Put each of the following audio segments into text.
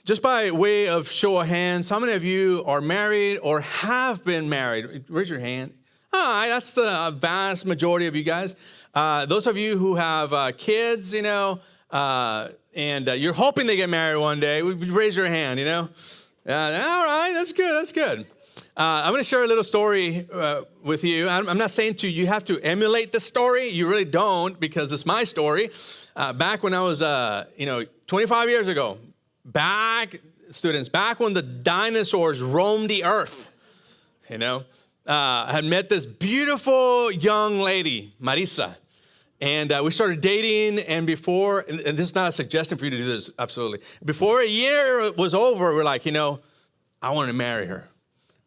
Just by way of show of hands, how many of you are married or have been married? Raise your hand. All right, that's the vast majority of you guys. Those of you who have kids, and you're hoping they get married one day, raise your hand, all right, that's good. I'm going to share a little story with you. I'm not saying you have to emulate the story. You really don't, because it's my story. Back when I was, 25 years ago, back when the dinosaurs roamed the earth, I had met this beautiful young lady, Marisa. And we started dating, and this is not a suggestion for you to do this, absolutely. Before a year was over, we're like, I want to marry her,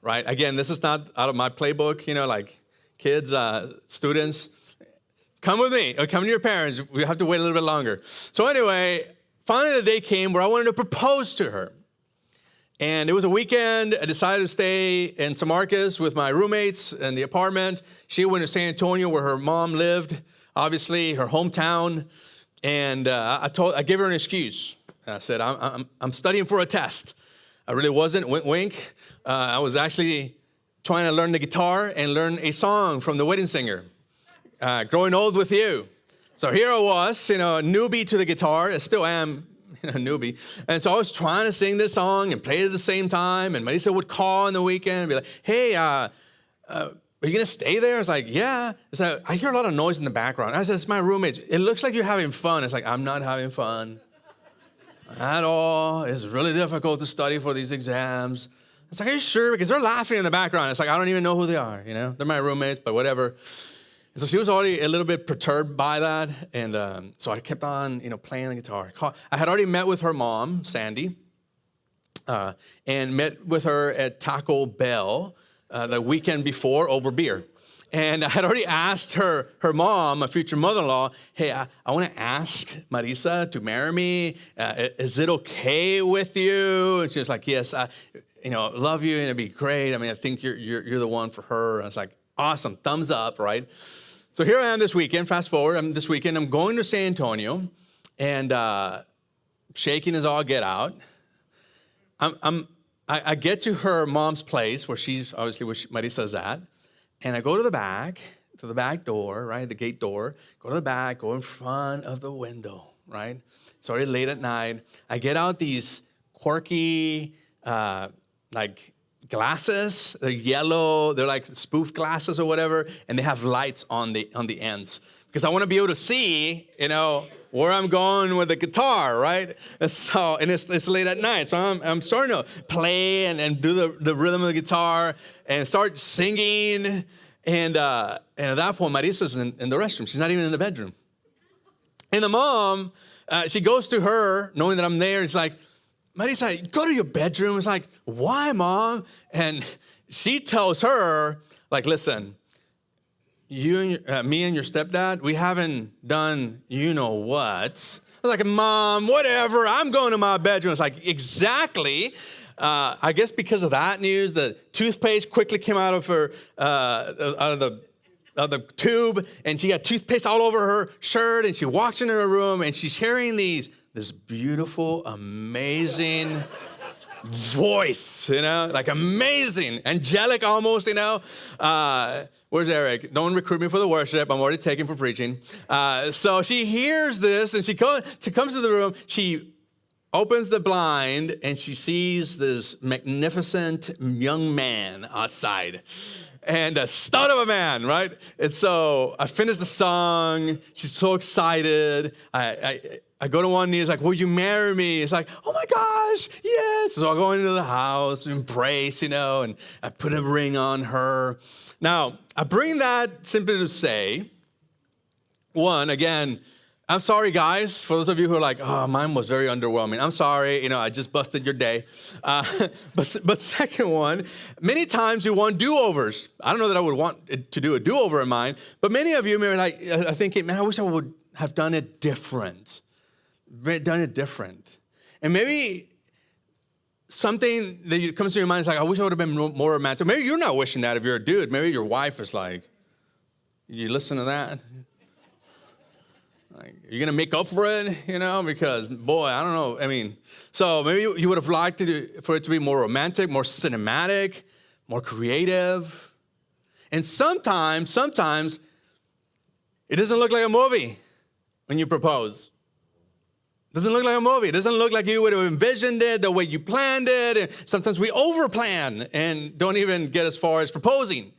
right? Again, this is not out of my playbook, like kids, students, come with me, or come to your parents. We have to wait a little bit longer. So anyway, finally the day came where I wanted to propose to her. And it was a weekend. I decided to stay in San Marcos with my roommates in the apartment. She went to San Antonio where her mom lived, obviously, her hometown. And I gave her an excuse. I said, I'm studying for a test. I really wasn't, wink. I was actually trying to learn the guitar and learn a song from The Wedding Singer, Growing Old With You. So here I was, a newbie to the guitar. I still am a newbie. And so I was trying to sing this song and play it at the same time. And Marisa would call on the weekend and be like, hey, are you going to stay there? I was like, yeah. So I hear a lot of noise in the background. I said, it's my roommates. It looks like you're having fun. It's like, I'm not having fun at all. It's really difficult to study for these exams. It's like, are you sure? Because they're laughing in the background. It's like, I don't even know who they are, They're my roommates, but whatever. And so she was already a little bit perturbed by that. And so I kept on, playing the guitar. I had already met with her mom, Sandy, and met with her at Taco Bell the weekend before over beer. And I had already asked her mom, my future mother-in-law, hey, I want to ask Marisa to marry me. Is it okay with you? And she was like, yes, I love you, and it'd be great. I think you're the one for her. And I was like, awesome, thumbs up, right? So here I am this weekend, fast forward, I'm going to San Antonio, and shaking as all get out. I get to her mom's place, where she's obviously where Marisa's at, and I go to the back door, right, the gate door, go to the back, go in front of the window, right? It's already late at night. I get out these quirky, glasses. They're yellow. They're like spoof glasses or whatever, and they have lights on the ends because I want to be able to see, where I'm going with the guitar, right? And so, and it's late at night, so I'm starting to play and do the rhythm of the guitar and start singing. And at that point, Marisa's in the restroom. She's not even in the bedroom. And the mom, she goes to her, knowing that I'm there. It's like, Marisa, go to your bedroom. It's like, why, Mom? And she tells her, like, listen, me and your stepdad, we haven't done what. I was like, Mom, whatever. I'm going to my bedroom. It's like, exactly. I guess because of that news, the toothpaste quickly came out of her, out of the tube, and she got toothpaste all over her shirt, and she walks into her room, and she's hearing this beautiful, amazing voice, like amazing, angelic almost, Where's Eric? Don't recruit me for the worship. I'm already taken for preaching. So she hears this, and she comes to the room. She opens the blind, and she sees this magnificent young man outside. And a stud of a man, right? And so I finished the song. She's so excited. I go to one knee. It's like, will you marry me? It's like, oh my gosh, yes. So I go into the house, embrace, and I put a ring on her. Now, I bring that simply to say, one, again, I'm sorry, guys, for those of you who are like, oh, mine was very underwhelming. I'm sorry, I just busted your day. But second one, many times we want do-overs. I don't know that I would want to do a do-over in mine, but many of you may be like, thinking, man, I wish I would have done it different. And maybe something that comes to your mind is like, I wish I would have been more romantic. Maybe you're not wishing that if you're a dude. Maybe your wife is like, you listen to that? Like, you're going to make up for it, because, boy, I don't know. I mean, so maybe you would have liked for it to be more romantic, more cinematic, more creative. And sometimes it doesn't look like a movie when you propose. It doesn't look like a movie. It doesn't look like you would have envisioned it the way you planned it. And sometimes we overplan and don't even get as far as proposing.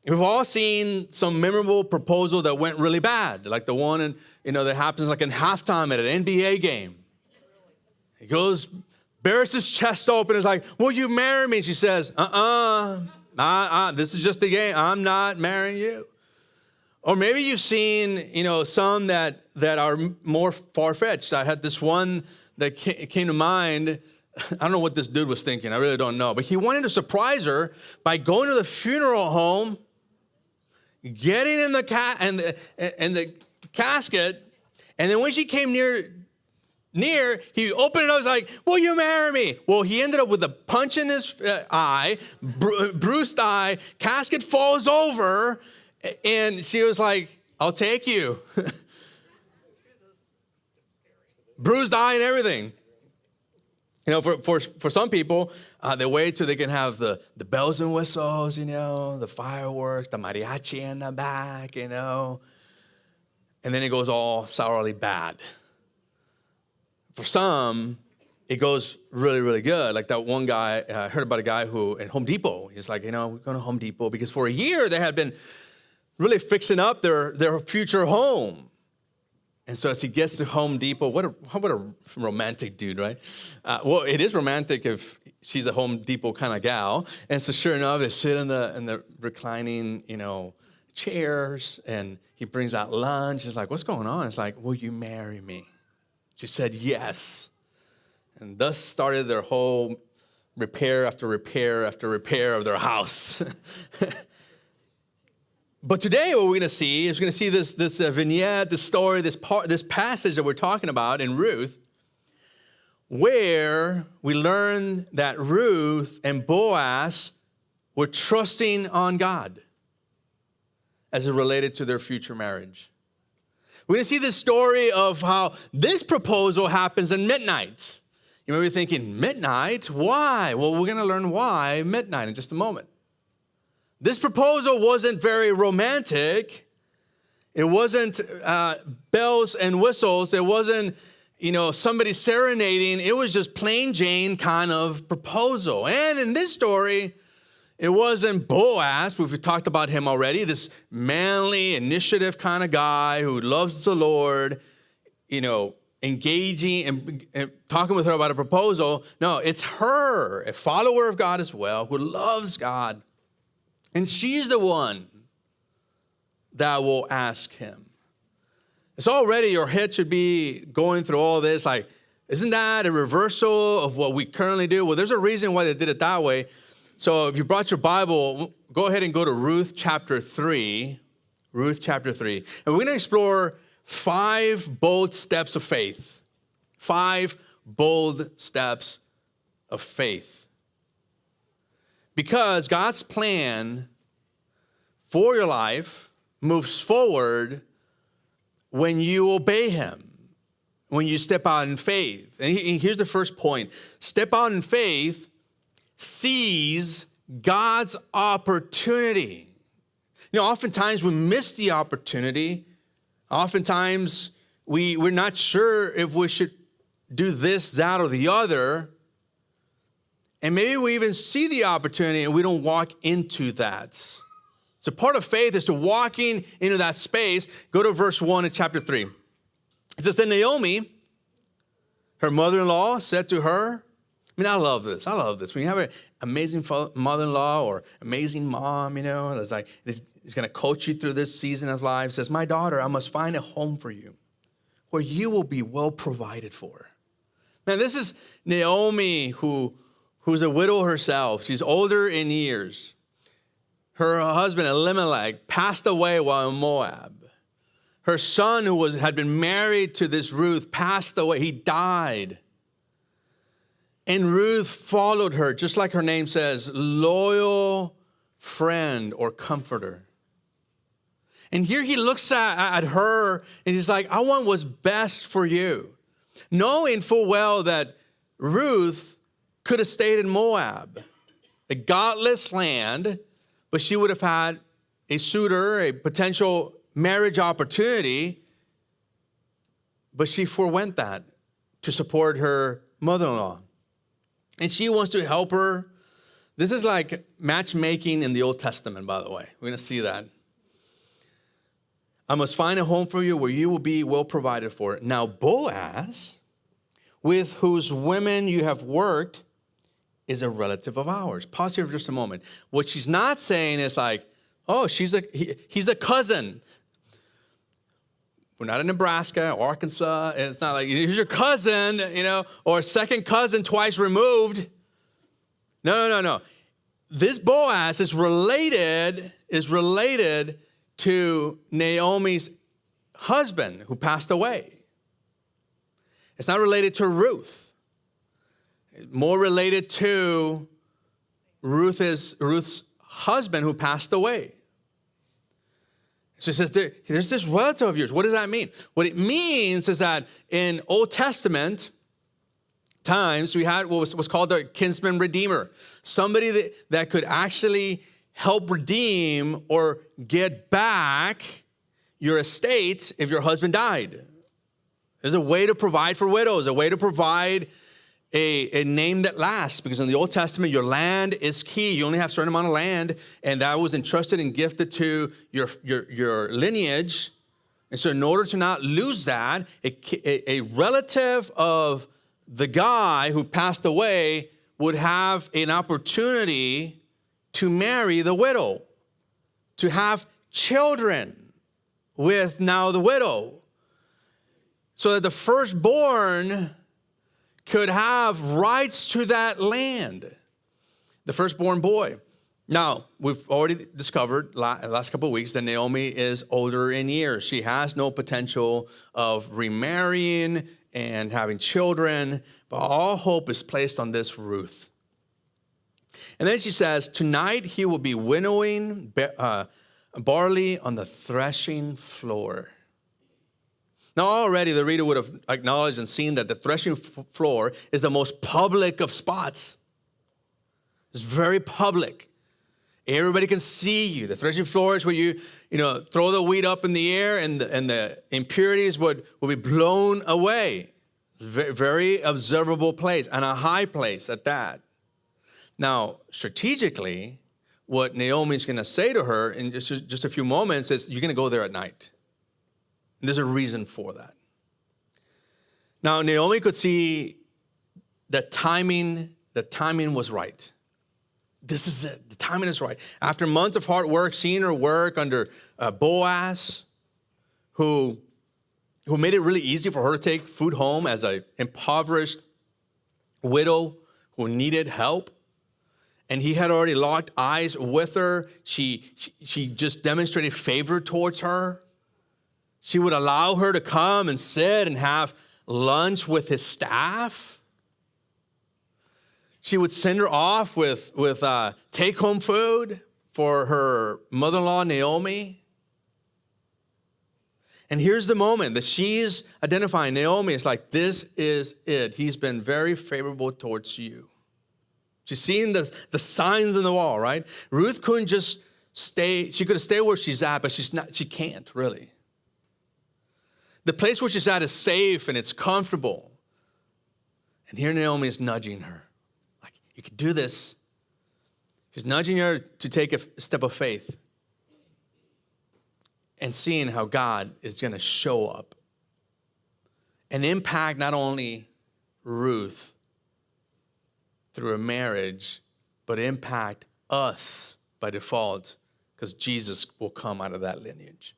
We've all seen some memorable proposal that went really bad, like the one that happens like in halftime at an NBA game. He goes, bears his chest open, is like, will you marry me? And she says, this is just a game. I'm not marrying you. Or maybe you've seen, some that are more far-fetched. I had this one that came to mind. I don't know what this dude was thinking. I really don't know. But he wanted to surprise her by going to the funeral home, getting in the casket, and then when she came near, he opened it up, was like, will you marry me? Well, he ended up with a punch in his eye, bruised eye, casket falls over, and she was like, I'll take you. Bruised eye and everything. For some people, they wait till they can have the bells and whistles, the fireworks, the mariachi in the back, and then it goes all sourly bad. For some, it goes really, really good. Like that one guy, I heard about a guy who at Home Depot, he's like, we're going to Home Depot because for a year they had been really fixing up their future home. And so as he gets to Home Depot, what a romantic dude, right? Well, it is romantic if she's a Home Depot kind of gal. And so sure enough, they sit in the reclining, chairs, and he brings out lunch. He's like, what's going on? It's like, will you marry me? She said yes. And thus started their whole repair after repair after repair of their house. But today what we're going to see is this vignette, this story, this passage that we're talking about in Ruth, where we learn that Ruth and Boaz were trusting on God as it related to their future marriage. We're going to see this story of how this proposal happens at midnight. You may be thinking, midnight? Why? Well, we're going to learn why midnight in just a moment. This proposal wasn't very romantic. It wasn't bells and whistles. It wasn't, somebody serenading. It was just plain Jane kind of proposal. And in this story, it wasn't Boaz. We've talked about him already. This manly, initiative kind of guy who loves the Lord, engaging and talking with her about a proposal. No, it's her, a follower of God as well, who loves God. And she's the one that will ask him. It's already, your head should be going through all this, like, isn't that a reversal of what we currently do? Well, there's a reason why they did it that way. So if you brought your Bible, go ahead and go to Ruth chapter 3. Ruth chapter 3. And we're going to explore 5 bold steps of faith. 5 bold steps of faith. Because God's plan for your life moves forward when you obey him, when you step out in faith. And here's the first point. Step out in faith sees God's opportunity. Oftentimes we miss the opportunity. Oftentimes we're not sure if we should do this, that, or the other. And maybe we even see the opportunity and we don't walk into that. So part of faith is to walking into that space. Go to verse 1 in chapter 3. It says, then Naomi, her mother-in-law, said to her, I love this. When you have an amazing mother-in-law or amazing mom, it's like, he's going to coach you through this season of life. It says, my daughter, I must find a home for you where you will be well provided for. Man, this is Naomi who's a widow herself. She's older in years. Her husband, Elimelech, passed away while in Moab. Her son, who had been married to this Ruth, passed away. He died. And Ruth followed her, just like her name says, loyal friend or comforter. And here he looks at her and he's like, I want what's best for you. Knowing full well that Ruth could have stayed in Moab, a godless land, but she would have had a suitor, a potential marriage opportunity, but she forewent that to support her mother-in-law. And she wants to help her. This is like matchmaking in the Old Testament, by the way. We're going to see that. I must find a home for you where you will be well provided for. Now, Boaz, with whose women you have worked, is a relative of ours. Pause here for just a moment. What she's not saying is like, oh, he's a cousin. We're not in Nebraska or Arkansas. It's not like, here's your cousin, or second cousin twice removed. No. This Boaz is related to Naomi's husband who passed away. It's not related to Ruth. It's more related to Ruth's husband who passed away. So it says there's this relative of yours. What does that mean? What it means is that in Old Testament times, we had what was called a kinsman redeemer. Somebody that could actually help redeem or get back your estate if your husband died. There's a way to provide for widows, a way to provide a name that lasts, because in the Old Testament, your land is key. You only have a certain amount of land, and that was entrusted and gifted to your lineage. And so in order to not lose that, a relative of the guy who passed away would have an opportunity to marry the widow, to have children with now the widow, so that the firstborn could have rights to that land, the firstborn boy. Now, we've already discovered last couple of weeks that Naomi is older in years. She has no potential of remarrying and having children, but all hope is placed on this Ruth. And then she says, tonight he will be winnowing barley on the threshing floor. Now, already the reader would have acknowledged and seen that the threshing floor is the most public of spots. It's very public. Everybody can see you. The threshing floor is where you throw the wheat up in the air and the impurities will be blown away. It's a very, very observable place, and a high place at that. Now, strategically, what Naomi's going to say to her in just a few moments is, you're going to go there at night. And there's a reason for that. Now, Naomi could see that timing was right. This is it. The timing is right. After months of hard work, seeing her work under Boaz, who made it really easy for her to take food home as an impoverished widow who needed help. And he had already locked eyes with her. She just demonstrated favor towards her. She would allow her to come and sit and have lunch with his staff. She would send her off with take-home food for her mother-in-law, Naomi. And here's the moment that she's identifying Naomi. It's like, this is it. He's been very favorable towards you. She's seeing the signs on the wall, right? Ruth couldn't just stay. She could have stayed where she's at, but she can't, really. The place where she's at is safe and it's comfortable. And here Naomi is nudging her. Like, you can do this. She's nudging her to take a step of faith and seeing how God is going to show up and impact not only Ruth through a marriage, but impact us by default, because Jesus will come out of that lineage.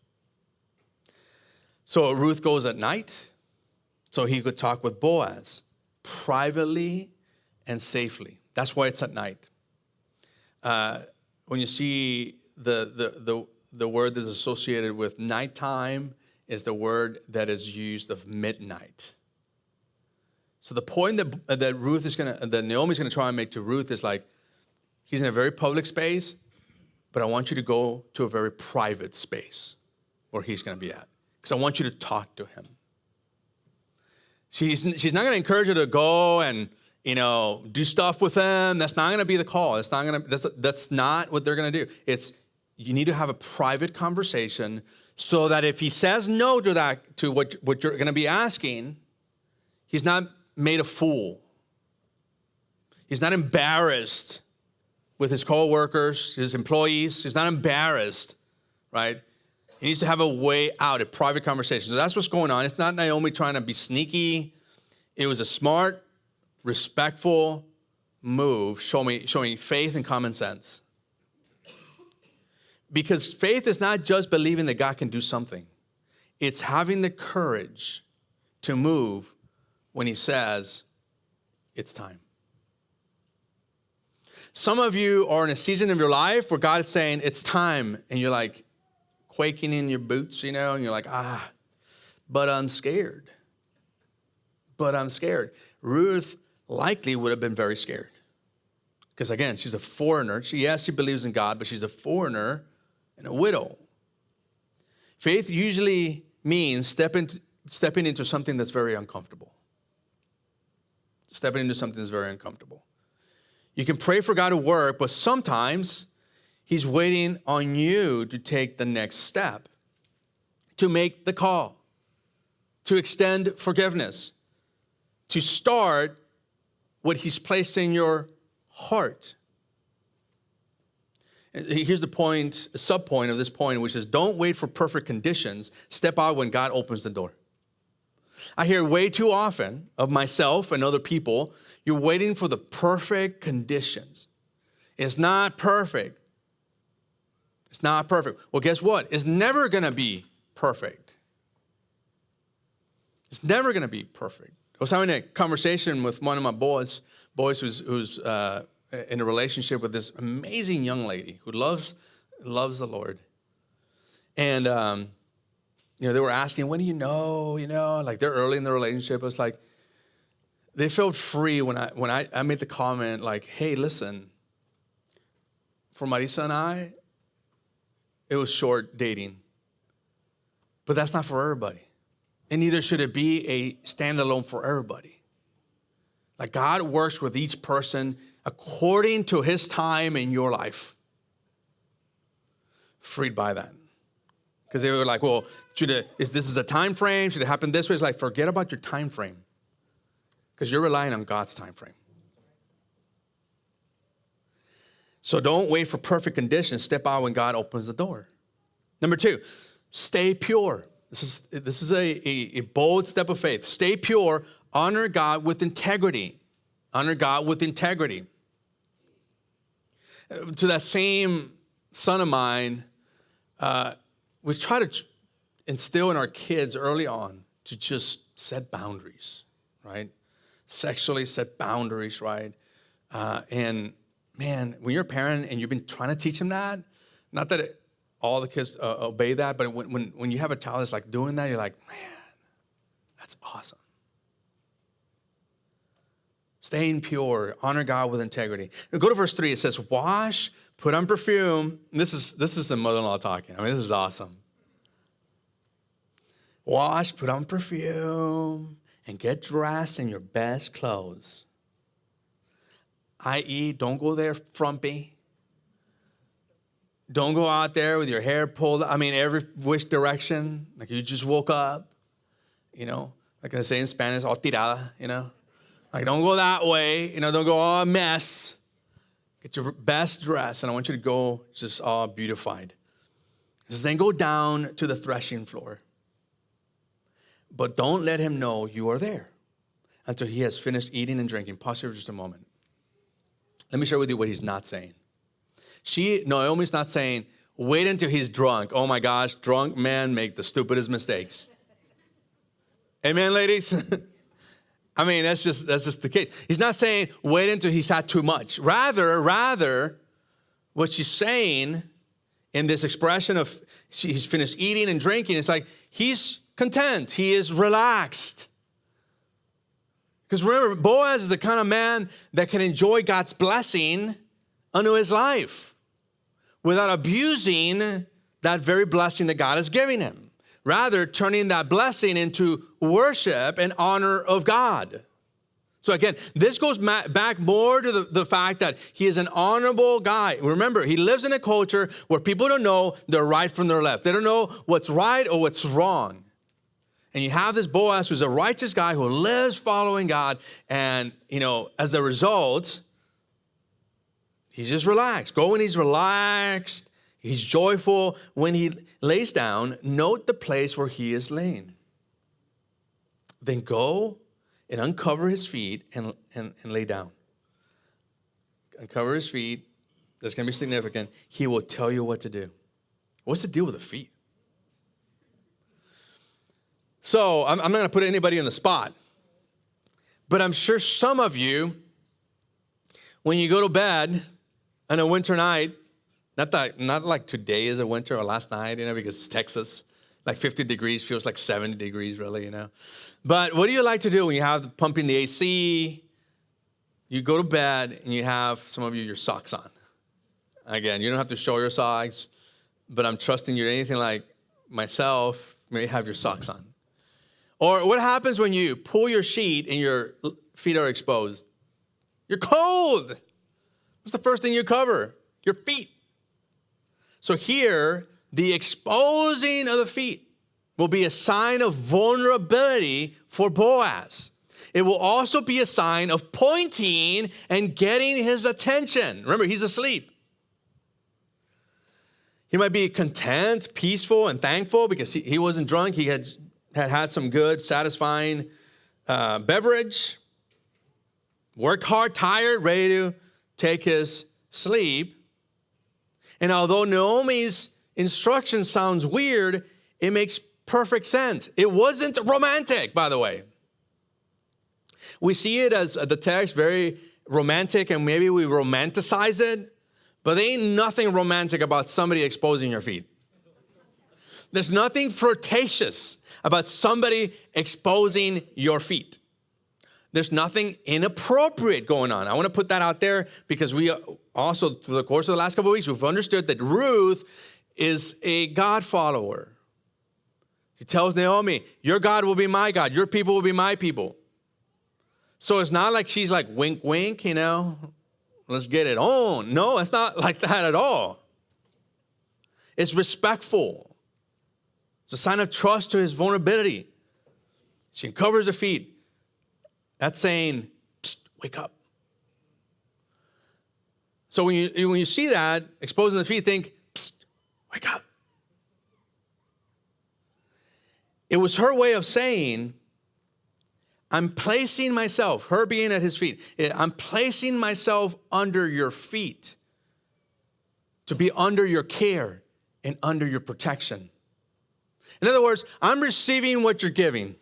So Ruth goes at night so he could talk with Boaz privately and safely. That's why it's at night. When you see the word that's associated with nighttime is the word that is used of midnight. So the point that Naomi's gonna try and make to Ruth is like, he's in a very public space, but I want you to go to a very private space. where he's going to be at, because I want you to talk to him. She's not going to encourage you to go and, do stuff with him. That's not going to be the call. That's not what they're going to do. You need to have a private conversation so that if he says no to what you're going to be asking, he's not made a fool. He's not embarrassed with his coworkers, his employees. He's not embarrassed, right? He needs to have a way out, a private conversation. So that's what's going on. It's not Naomi trying to be sneaky. It was a smart, respectful move, showing faith and common sense. Because faith is not just believing that God can do something. It's having the courage to move when he says it's time. Some of you are in a season of your life where God is saying it's time, and you're like quaking in your boots, and you're like, but I'm scared. Ruth likely would have been very scared. Because again, she's a foreigner. She believes in God, but she's a foreigner and a widow. Faith usually means stepping into something that's very uncomfortable. Stepping into something that's very uncomfortable. You can pray for God to work, but sometimes he's waiting on you to take the next step, to make the call, to extend forgiveness, to start what he's placed in your heart. Here's the point, a sub-point of this point, which is don't wait for perfect conditions. Step out when God opens the door. I hear way too often of myself and other people, you're waiting for the perfect conditions. It's not perfect. It's not perfect. Well, guess what? It's never going to be perfect. It's never going to be perfect. I was having a conversation with one of my boys who's in a relationship with this amazing young lady who loves the Lord. And, they were asking, when do you know, like they're early in the relationship. It was like, they felt free when I made the comment like, hey, listen, for Marisa and I, it was short dating. But that's not for everybody. And neither should it be a standalone for everybody. Like God works with each person according to his time in your life. Freed by that. Because they were like, well, this is a time frame? Should it happen this way? It's like, forget about your time frame. Because you're relying on God's time frame. So don't wait for perfect conditions. Step out when God opens the door. Number 2, stay pure. This is a bold step of faith. Stay pure. Honor God with integrity. Honor God with integrity. To that same son of mine, we try to instill in our kids early on to just set boundaries, right? Sexually set boundaries, right? And man, when you're a parent and you've been trying to teach them that, not that all the kids obey that, but when you have a child that's like doing that, you're like, man, that's awesome. Staying pure, honor God with integrity. Now go to verse 3. It says, wash, put on perfume. This is the mother-in-law talking. I mean, this is awesome. Wash, put on perfume, and get dressed in your best clothes. I.e., don't go there frumpy. Don't go out there with your hair pulled, every which direction, like you just woke up, like I say in Spanish, all tirada, Like, don't go that way, don't go all a mess. Get your best dress, and I want you to go just all beautified. It says, then go down to the threshing floor. But don't let him know you are there until he has finished eating and drinking. Pause here for just a moment. Let me share with you what he's not saying. Naomi's not saying, wait until he's drunk. Oh my gosh, drunk men make the stupidest mistakes. Amen, ladies? That's just the case. He's not saying, wait until he's had too much. Rather, what she's saying in this expression of he's finished eating and drinking, it's like he's content. He is relaxed. Because remember, Boaz is the kind of man that can enjoy God's blessing unto his life without abusing that very blessing that God is giving him. rather turning that blessing into worship and honor of God. So again, this goes back more to the fact that he is an honorable guy. Remember, he lives in a culture where people don't know their right from their left. They don't know what's right or what's wrong. And you have this Boaz who's a righteous guy who lives following God. And, as a result, he's just relaxed. Go when he's relaxed. He's joyful. When he lays down, note the place where he is laying. Then go and uncover his feet and lay down. Uncover his feet. That's going to be significant. He will tell you what to do. What's the deal with the feet? So I'm not going to put anybody on the spot, but I'm sure some of you, when you go to bed on a winter night, not like today is a winter or last night, because it's Texas, like 50 degrees feels like 70 degrees really, But what do you like to do when you have pumping the AC? You go to bed and you have, some of you, your socks on. Again, you don't have to show your socks, but I'm trusting you. Anything like myself, may have your socks on. Or what happens when you pull your sheet and your feet are exposed? You're cold. What's the first thing you cover? Your feet. So here, the exposing of the feet will be a sign of vulnerability for Boaz. It will also be a sign of pointing and getting his attention. Remember, he's asleep. He might be content, peaceful, and thankful because he wasn't drunk. He had some good, satisfying beverage, worked hard, tired, ready to take his sleep. And although Naomi's instruction sounds weird, it makes perfect sense. It wasn't romantic, by the way. We see it as the text very romantic, and maybe we romanticize it, but there ain't nothing romantic about somebody exposing your feet. There's nothing flirtatious about somebody exposing your feet. There's nothing inappropriate going on. I want to put that out there because we also, through the course of the last couple of weeks, we've understood that Ruth is a God follower. She tells Naomi, your God will be my God. Your people will be my people. So it's not like she's like, wink, wink, let's get it on. No, it's not like that at all. It's respectful. It's a sign of trust to his vulnerability. She uncovers her feet. That's saying, psst, wake up. So when you see that, exposing the feet, think, psst, wake up. It was her way of saying, I'm placing myself, her being at his feet, I'm placing myself under your feet to be under your care and under your protection. In other words, I'm receiving what you're giving.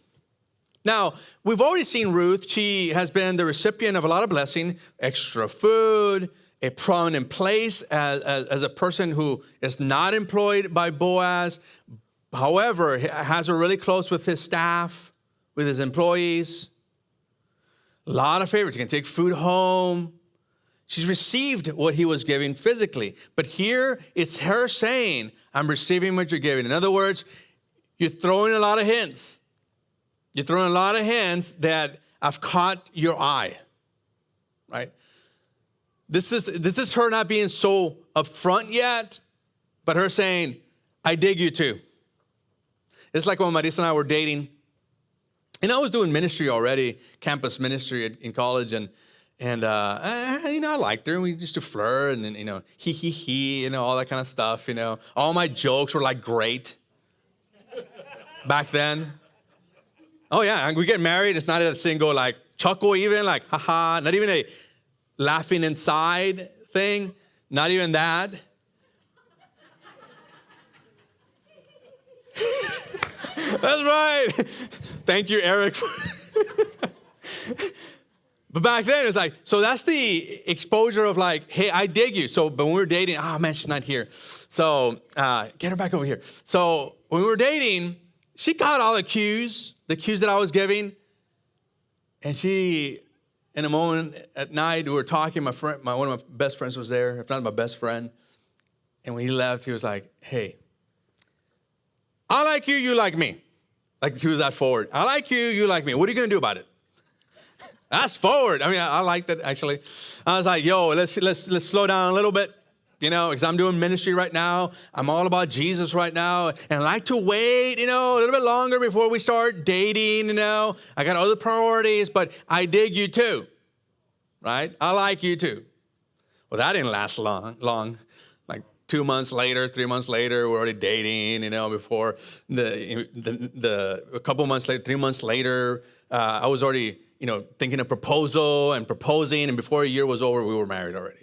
Now, we've already seen Ruth. She has been the recipient of a lot of blessing, extra food, a prominent place as a person who is not employed by Boaz. However, has her really close with his staff, with his employees. A lot of favors. He can take food home. She's received what he was giving physically. But here, it's her saying, I'm receiving what you're giving. In other words, you're throwing a lot of hints. You're throwing a lot of hints that I've caught your eye, right? This is her not being so upfront yet, but her saying, I dig you too. It's like when Marisa and I were dating, and I was doing ministry already, campus ministry in college, and I liked her, and we used to flirt, and then, he, all that kind of stuff, All my jokes were like great back then. Oh yeah, we get married, it's not a single like chuckle even, like haha, not even a laughing inside thing, not even that. That's right. Thank you, Eric. But back then, it was like, so that's the exposure of like, hey, I dig you. So, but when we were dating, oh man, she's not here. So, get her back over here. So, when we were dating, she got all the cues that I was giving. And she, in a moment at night, we were talking, one of my best friends was there, if not my best friend. And when he left, he was like, hey, I like you, you like me. Like she was that forward. I like you, you like me. What are you going to do about it? That's forward. I mean, I like that actually. I was like, yo, let's slow down a little bit, because I'm doing ministry right now. I'm all about Jesus right now. And I like to wait, a little bit longer before we start dating, I got other priorities, but I dig you too, right? I like you too. Well, that didn't last long. Like 2 months later, 3 months later, we're already dating, before a couple months later, 3 months later, I was already, thinking of proposal and proposing, and before a year was over, we were married already.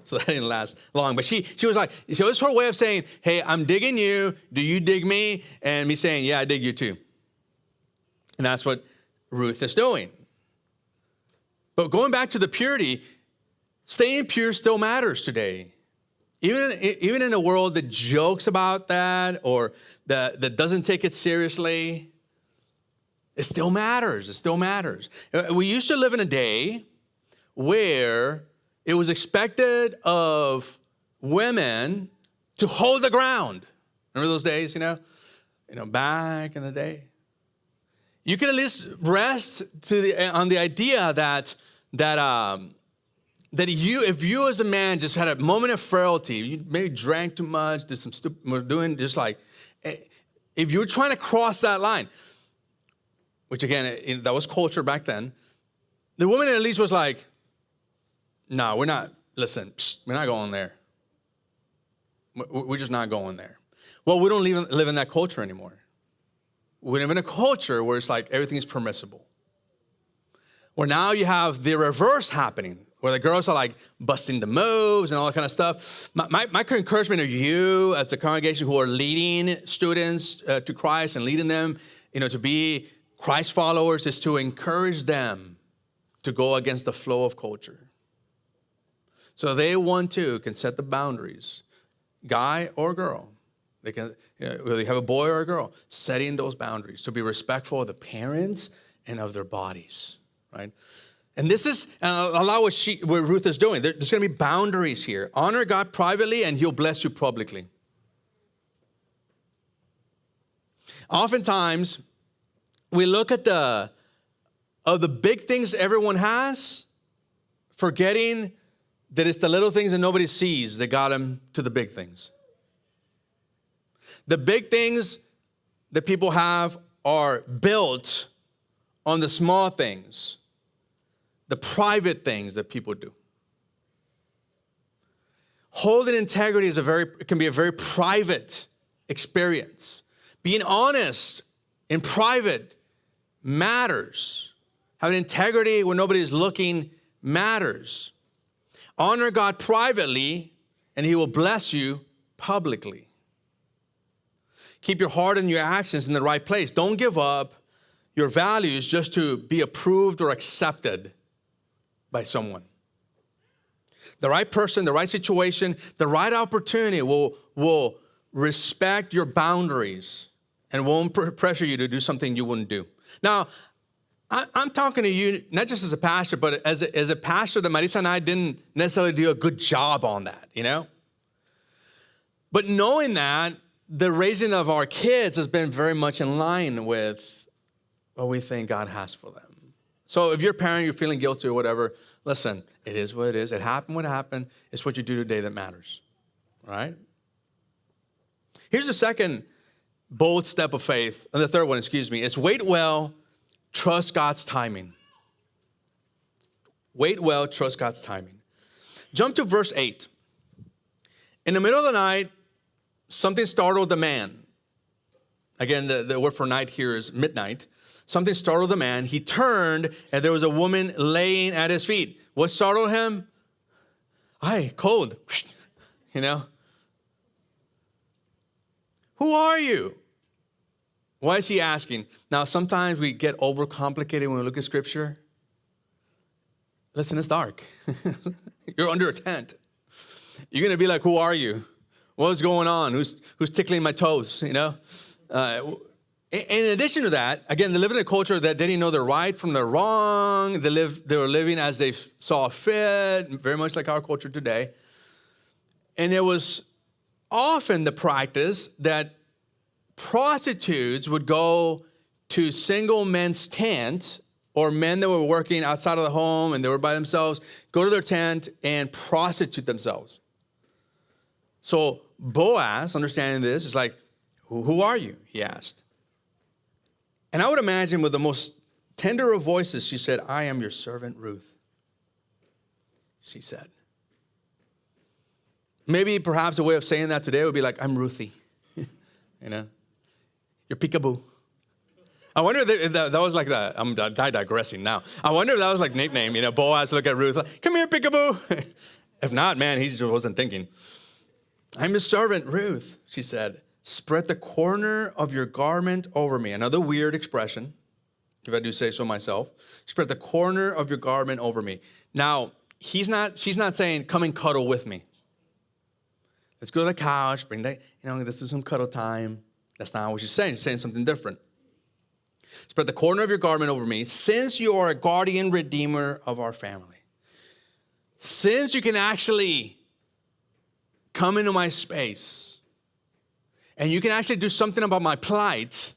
So that didn't last long. But she was like, so it's her way of saying, hey, I'm digging you. Do you dig me? And me saying, yeah, I dig you too. And that's what Ruth is doing. But going back to the purity, staying pure still matters today. Even in a world that jokes about that or that doesn't take it seriously, it still matters. It still matters. We used to live in a day where it was expected of women to hold the ground. Remember those days, back in the day? You could at least rest on the idea that if you as a man just had a moment of frailty, you maybe drank too much, did some stupid, doing just like, if you were trying to cross that line, which again, that was culture back then, the woman at least was like, no, we're not going there. We're just not going there. Well, we don't live in that culture anymore. We live in a culture where it's like everything is permissible. Where now you have the reverse happening, where the girls are like busting the moves and all that kind of stuff. My encouragement of you as a congregation who are leading students to Christ and leading them, to be Christ followers is to encourage them to go against the flow of culture. So they, can set the boundaries, guy or girl. They can, whether you have a boy or a girl, setting those boundaries to be respectful of the parents and of their bodies, right? And this is a lot what Ruth is doing. There's going to be boundaries here. Honor God privately, and He'll bless you publicly. Oftentimes, we look at the big things everyone has, forgetting that it's the little things that nobody sees that got them to the big things. The big things that people have are built on the small things, the private things that people do. Holding integrity can be a very private experience. Being honest in private matters. Having integrity when nobody is looking matters. Honor God privately, and He will bless you publicly. Keep your heart and your actions in the right place. Don't give up your values just to be approved or accepted by someone. The right person, the right situation, the right opportunity will respect your boundaries and won't pressure you to do something you wouldn't do. Now, I'm talking to you not just as a pastor, but as a pastor that Marisa and I didn't necessarily do a good job on that, But knowing that, the raising of our kids has been very much in line with what we think God has for them. So if you're a parent, you're feeling guilty or whatever, listen, it is what it is. It happened what happened. It's what you do today that matters, right? Here's the second bold step of faith, and the third one, is wait well, trust God's timing. Wait well, trust God's timing. Jump to verse 8. In the middle of the night, something startled the man. Again, the word for night here is midnight. Something startled the man. He turned, and there was a woman laying at his feet. What startled him? Cold. Who are you? Why is he asking? Now, sometimes we get overcomplicated when we look at Scripture. Listen, it's dark. You're under a tent. You're going to be like, who are you? What's going on? Who's tickling my toes, In addition to that, again, they live in a culture that they didn't know their right from their wrong. They were living as they saw fit, very much like our culture today. And it was often the practice that prostitutes would go to single men's tent, or men that were working outside of the home and they were by themselves, go to their tent and prostitute themselves. So Boaz, understanding this, is like, who are you? He asked. And I would imagine with the most tender of voices, she said, I am your servant Ruth, she said. Maybe perhaps a way of saying that today would be like, I'm Ruthie, you're peekaboo. I wonder if that was like that. I'm digressing now. I wonder if that was like nickname, Boaz look at Ruth, like, come here, peekaboo. If not, man, he just wasn't thinking. I'm your servant, Ruth, she said. Spread the corner of your garment over me. Another weird expression, if I do say so myself. Spread the corner of your garment over me. Now, she's not saying, come and cuddle with me. Let's go to the couch, bring that, this is some cuddle time. That's not what she's saying. She's saying something different. Spread the corner of your garment over me, since you are a guardian redeemer of our family. Since you can actually come into my space, and you can actually do something about my plight,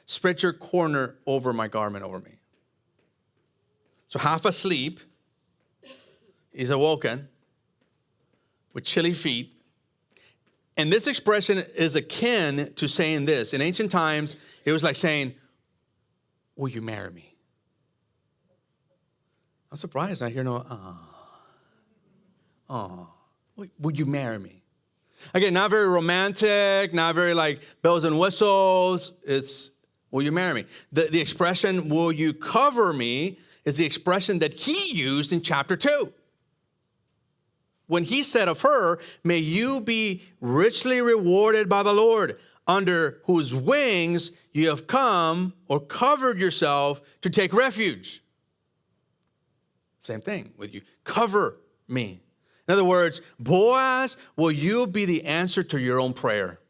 spread your corner over my garment over me. So half asleep, he's awoken with chilly feet. And this expression is akin to saying this. In ancient times, it was like saying, will you marry me? I'm surprised I hear no, will you marry me? Again, not very romantic, not very like bells and whistles. It's, will you marry me? The expression, will you cover me, is the expression that he used in chapter 2. When he said of her, may you be richly rewarded by the Lord, under whose wings you have come or covered yourself to take refuge. Same thing with you. Cover me. In other words, Boaz, will you be the answer to your own prayer?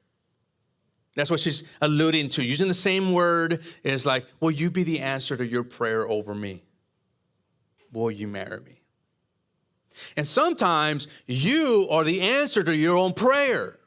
That's what she's alluding to. Using the same word is like, will you be the answer to your prayer over me? Will you marry me? And sometimes you are the answer to your own prayer.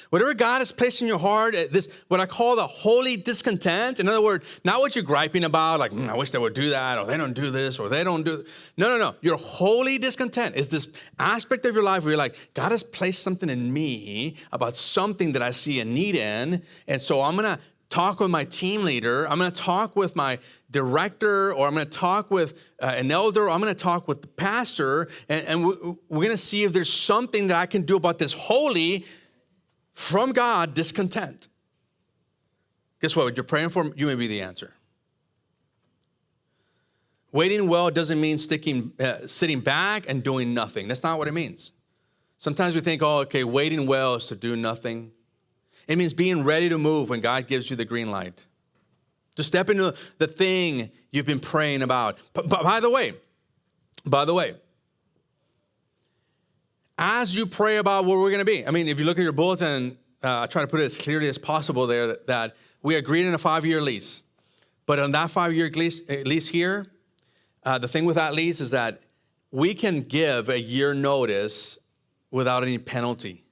Whatever God has placed in your heart, this what I call the holy discontent. In other words, not what you're griping about, like, I wish they would do that, or they don't do this, or they don't do. No. Your holy discontent is this aspect of your life where you're like, God has placed something in me about something that I see a need in, and so I'm going to talk with my team leader, I'm going to talk with my director, or I'm going to talk with an elder, or I'm going to talk with the pastor, and we're going to see if there's something that I can do about this holy, from God, discontent. Guess what? What you're praying for, you may be the answer. Waiting well doesn't mean sitting back and doing nothing. That's not what it means. Sometimes we think, waiting well is to do nothing. It means being ready to move when God gives you the green light. To step into the thing you've been praying about. But by the way, as you pray about where we're going to be, if you look at your bulletin, I try to put it as clearly as possible there that we agreed on a 5-year lease. But on that 5-year lease here, the thing with that lease is that we can give a year notice without any penalty.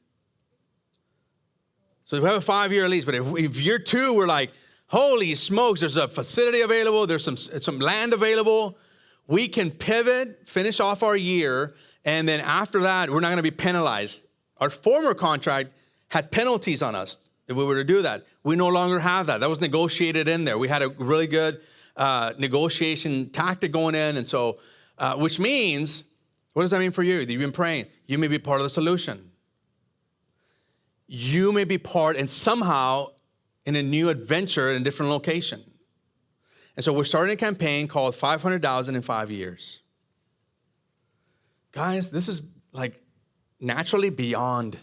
So if we have a 5-year lease, but if year 2, we're like, holy smokes, there's a facility available, there's some land available, we can pivot, finish off our year, and then after that, we're not going to be penalized. Our former contract had penalties on us if we were to do that. We no longer have that. That was negotiated in there. We had a really good negotiation tactic going in. And so, which means, what does that mean for you? That you've been praying. You may be part of the solution. You may be part, and somehow, in a new adventure in a different location. And so we're starting a campaign called 500,000 in 5 years. Guys, this is like naturally beyond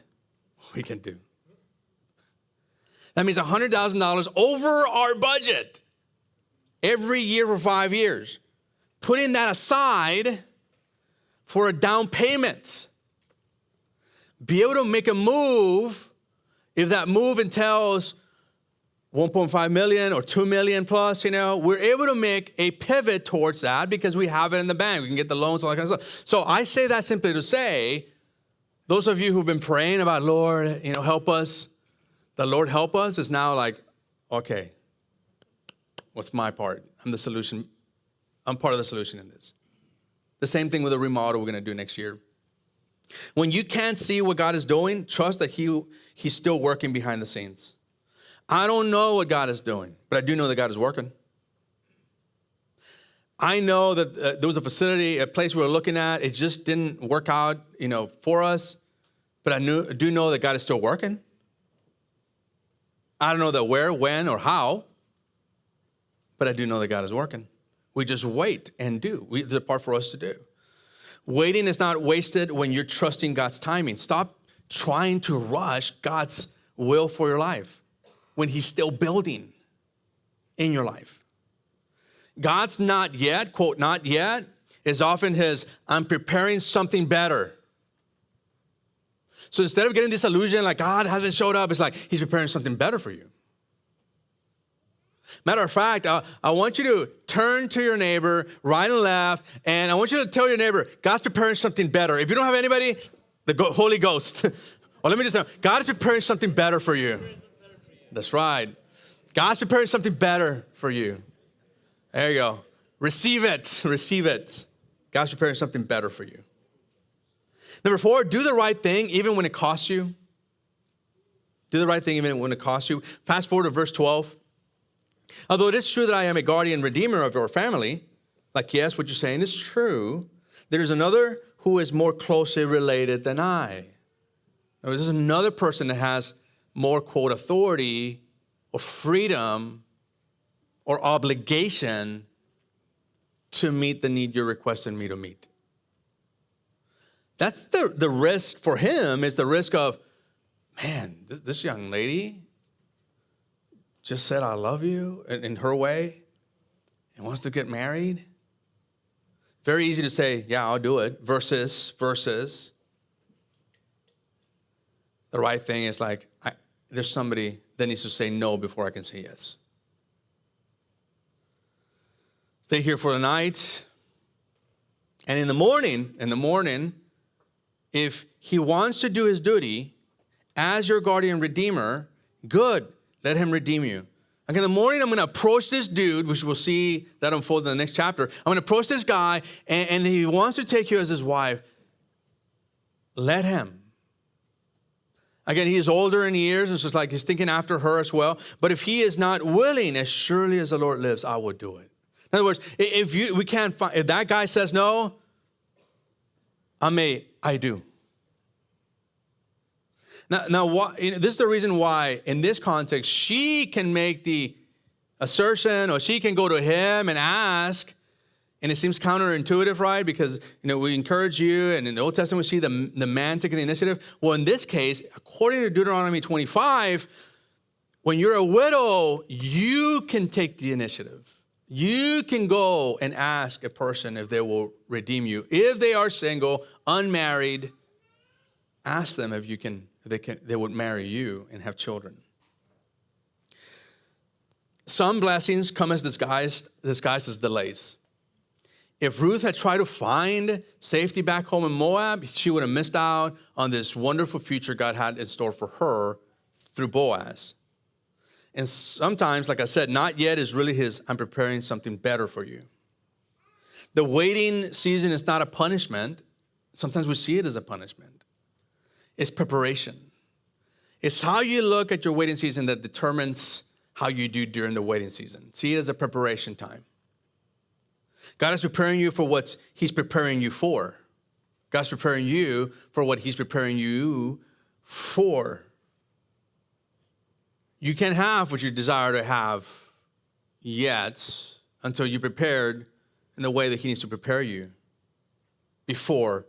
what we can do. That means $100,000 over our budget every year for 5 years. Putting that aside for a down payment. Be able to make a move if that move entails 1.5 million or 2 million plus, we're able to make a pivot towards that because we have it in the bank. We can get the loans, all that kind of stuff. So I say that simply to say, Those of you who've been praying about, Lord, help us. The Lord help us is now like, okay, what's my part? I'm the solution. I'm part of the solution in this. The same thing with the remodel we're going to do next year. When you can't see what God is doing, trust that He's still working behind the scenes. I don't know what God is doing, but I do know that God is working. I know that there was a facility, a place we were looking at. It just didn't work out, for us. But I do know that God is still working. I don't know that where, when, or how, but I do know that God is working. We just wait and do. There's a part for us to do. Waiting is not wasted when you're trusting God's timing. Stop trying to rush God's will for your life when He's still building in your life. God's not yet, quote, not yet, is often His, I'm preparing something better. So instead of getting disillusioned, like God hasn't showed up, it's like He's preparing something better for you. Matter of fact, I want you to turn to your neighbor, right and left, and I want you to tell your neighbor, God's preparing something better. If you don't have anybody, the Holy Ghost. Well, let me just say, God is preparing something better for you. That's right. God's preparing something better for you. There you go. Receive it. Receive it. God's preparing something better for you. Number 4, do the right thing even when it costs you. Do the right thing even when it costs you. Fast forward to verse 12. Although it is true that I am a guardian redeemer of your family, like, yes, what you're saying is true, there is another who is more closely related than I. This is another person that has more, quote, authority or freedom or obligation to meet the need you're requesting me to meet. That's the risk for him, is the risk of, man, this young lady just said I love you in her way and wants to get married. Very easy to say, yeah, I'll do it, versus the right thing is like, there's somebody that needs to say no before I can say yes. Stay here for the night. And in the morning, if he wants to do his duty as your guardian redeemer, good, let him redeem you. Okay, in the morning, I'm going to approach this dude, which we'll see that unfold in the next chapter. I'm going to approach this guy, and he wants to take you as his wife. Let him. Again, he is older in years, and so it's like he's thinking after her as well. But if he is not willing, as surely as the Lord lives, I will do it. In other words, if that guy says no, I do. Now, this is the reason why, in this context, she can make the assertion, or she can go to him and ask, and it seems counterintuitive, right? Because, we encourage you, and in the Old Testament, we see the man taking the initiative. Well, in this case, according to Deuteronomy 25, when you're a widow, you can take the initiative. You can go and ask a person if they will redeem you. If they are single, unmarried, ask them if they would marry you and have children. Some blessings come as disguised as delays. If Ruth had tried to find safety back home in Moab, she would have missed out on this wonderful future God had in store for her through Boaz. And sometimes, like I said, not yet is really his, I'm preparing something better for you. The waiting season is not a punishment. Sometimes we see it as a punishment. It's preparation. It's how you look at your waiting season that determines how you do during the waiting season. See it as a preparation time. God is preparing you for what He's preparing you for. God's preparing you for what He's preparing you for. You can't have what you desire to have yet until you're prepared in the way that He needs to prepare you before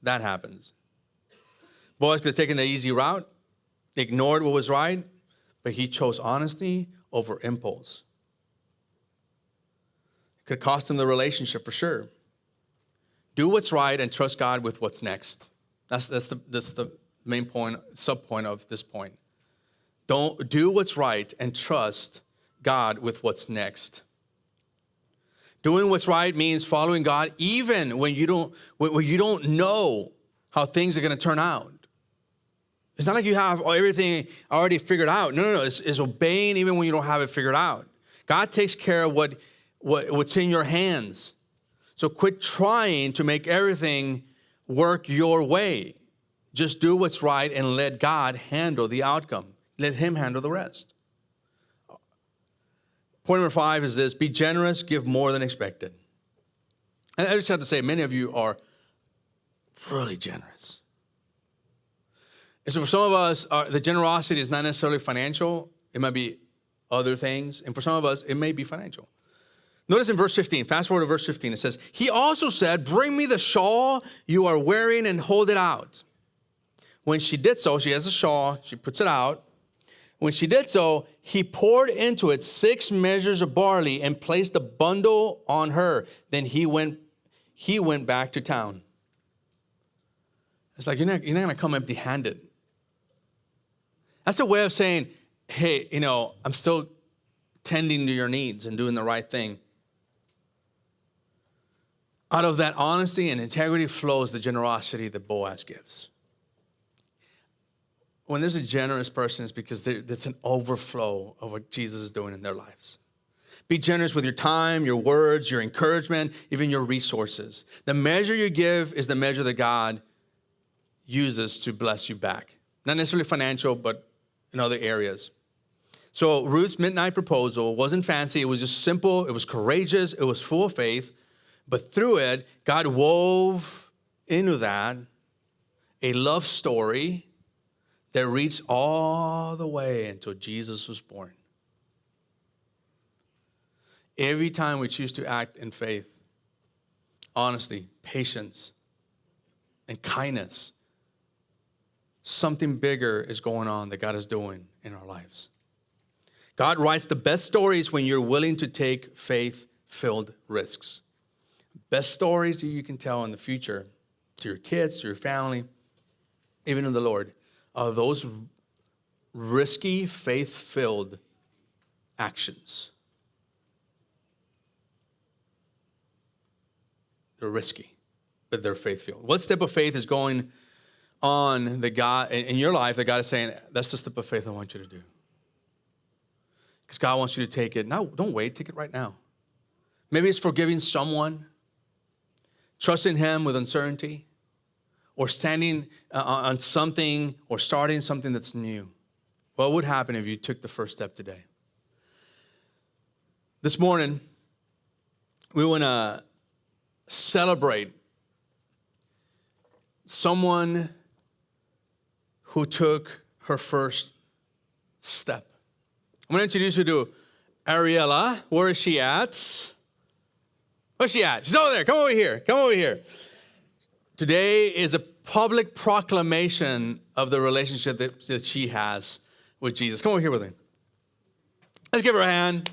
that happens. Boaz could have taken the easy route, ignored what was right, but he chose honesty over impulse. It could cost him the relationship for sure. Do what's right and trust God with what's next. That's the main point, sub-point of this point. Don't do what's right and trust God with what's next. Doing what's right means following God even when you don't know how things are going to turn out. It's not like you have everything already figured out. No. It's obeying even when you don't have it figured out. God takes care of what's in your hands. So quit trying to make everything work your way. Just do what's right and let God handle the outcome. Let him handle the rest. Point number 5 is this: be generous, give more than expected. And I just have to say, many of you are really generous. And so for some of us, the generosity is not necessarily financial. It might be other things. And for some of us, it may be financial. Notice in verse 15, fast forward to verse 15, it says, he also said, bring me the shawl you are wearing and hold it out. When she did so, she has a shawl, she puts it out. When she did so, he poured into it 6 measures of barley and placed the bundle on her. Then he went back to town. It's like, you're not going to come empty-handed. That's a way of saying, hey, I'm still tending to your needs and doing the right thing. Out of that honesty and integrity flows the generosity that Boaz gives. When there's a generous person, it's because it's an overflow of what Jesus is doing in their lives. Be generous with your time, your words, your encouragement, even your resources. The measure you give is the measure that God uses to bless you back. Not necessarily financial, but in other areas. So Ruth's midnight proposal wasn't fancy. It was just simple. It was courageous. It was full of faith. But through it, God wove into that a love story that reached all the way until Jesus was born. Every time we choose to act in faith, honesty, patience, and kindness, something bigger is going on that God is doing in our lives. God writes the best stories when you're willing to take faith-filled risks. Best stories that you can tell in the future to your kids, to your family, even in the Lord, are those risky, faith-filled actions. They're risky, but they're faith-filled. What step of faith is going on that God in your life that God is saying, that's the step of faith I want you to do? Because God wants you to take it. No, don't wait. Take it right now. Maybe it's forgiving someone, trusting him with uncertainty, or standing on something or starting something that's new. What would happen if you took the first step today? This morning, we want to celebrate someone who took her first step. I'm going to introduce you to Ariella. Where is she at? Where's she at? She's over there. Come over here. Come over here. Today is a public proclamation of the relationship that she has with Jesus. Come over here with me. Let's give her a hand.